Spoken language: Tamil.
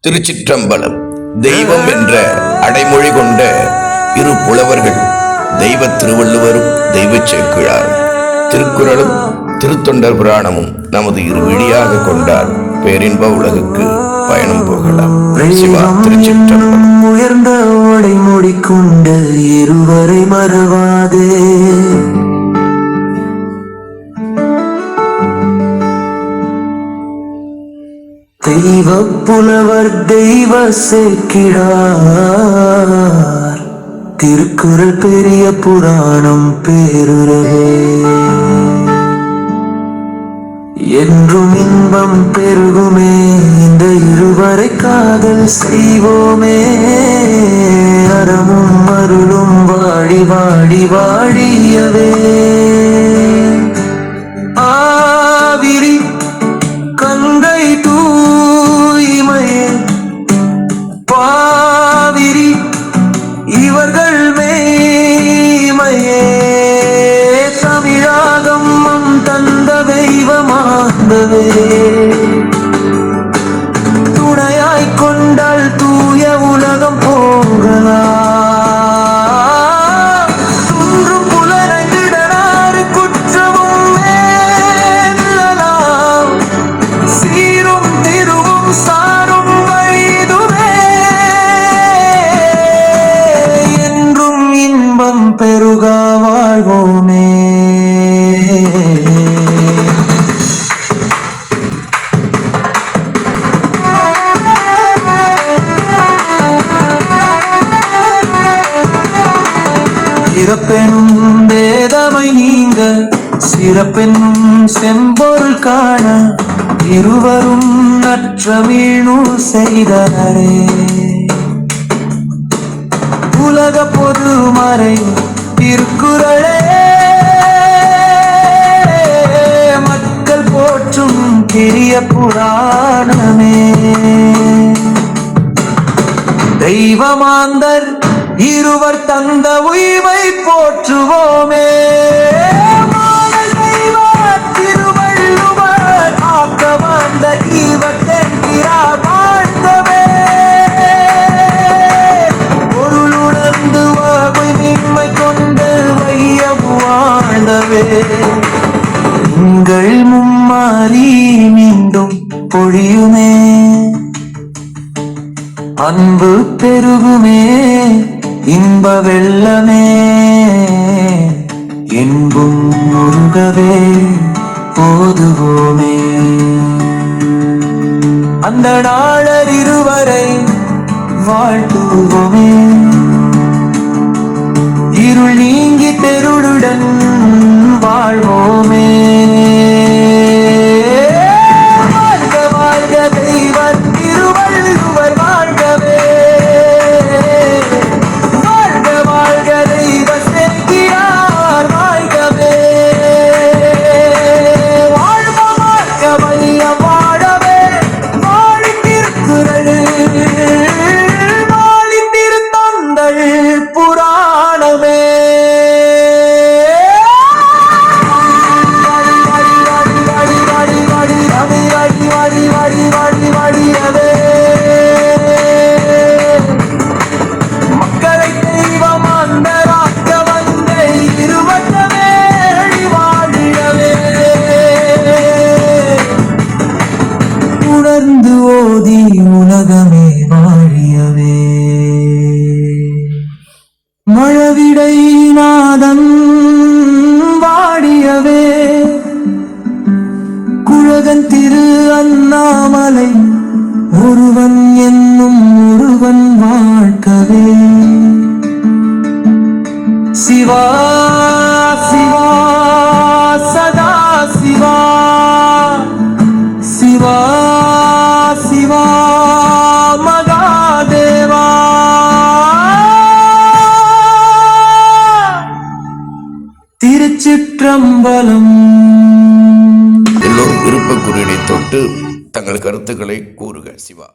திருச்சிற்றம்பலம். தெய்வம் என்ற அடைமொழி கொண்ட இரு புலவர்கள் தெய்வ திருவள்ளுவரும் தெய்வ சேக்கிழாரும். திருக்குறளும் திருத்தொண்டர் புராணமும் நமது இரு விழியாக கொண்டால் பேரின்ப உலகுக்கு பயணம் போகலாம். சிவா. திருச்சிற்றம்பலம். உயர்ந்த ஓடை மூடிக்கொண்ட இருவரை மறவாதே, தெய்வ புலவர் தெய்வ சேக்கிழார். திருக்குறள் பெரிய புராணம் பேருறவே, என்றும் இன்பம் பெருகுமே இந்த இருவரை காதல் செய்வோமே. அறமும் அருளும் வாடி வாடி வாடியவே, ஆவிரி கங்கை தூய்மையே பாவிரி இவர்கள் மேய்மையே. தமிழாகம் தந்த தெய்வமாந்தவே, துணையாய் கொண்டால் தூய உலகம் போகலாம். துன்றும் புலனைந்திடனாறு குற்றமும் மேலாம், சீரும் திருவும் சாரும் வழிதுவே. என்றும் இன்பம் பெருக வாழ்வோமே. சிறப்பெனும் வேதமை நீங்க சிறப்பெனும் செம்பொருள் காண இருவரும் நற்றமிழ் செய்தனரே. உலக பொதுமறை திருக்குறளே மக்கள் போற்றும் பெரிய புராணமே. தெய்வமாந்தர் இருவர் தந்த உய்வை போற்றுவோமே. திருவள்ளுவர் ஆக்க வந்த ஈவத்தென்கிறார் வாழ்ந்தவே. பொருளுணர்ந்து வாய்மை கொண்டு வையம் வாழ்ந்தவே. திங்கள் மும்மாறி மீண்டும் பொழியுமே, அன்பு பெருகுமே இன்ப வெள்ளமே. என்பும் முருகவே போதுவோமே. அந்த நாளர் இருவரை வாழ்த்துவோமே. இருள் நீங்கி தெருளுடன் வாழ்வோமே. வாழ்க வாழ்க தெய்வ திருவள்ளுவர் வாழ்கவே. வாழ்க வாழ்க தெய்வ சேக்கிழார் வாழ்கவே. வாழ்க வாழ்க வையம் வாழவே. வாழி திருக்குறள் வாழி திருத்தொண்டர் புராணமே. மக்களை தெய்வமாந்தராக்க வந்த இருவட்டமே வாழியவே. உணர்ந்து ஓதி உலகமே வாழியவே. மழவிடை நாதம் வாடியவே. குழகன் திரு அண்ணாமலை ஒருவன் என்னும் ஒருவன் வாழ்க்கவே. சிவா சிவா சதா சிவா, சிவா சிவா மகாதேவா. திருச்சிற்றம்பலம். எல்லோரும் விருப்ப குறியீடை தொட்டு தங்கள் கருத்துக்களை கூறுக. சிவா.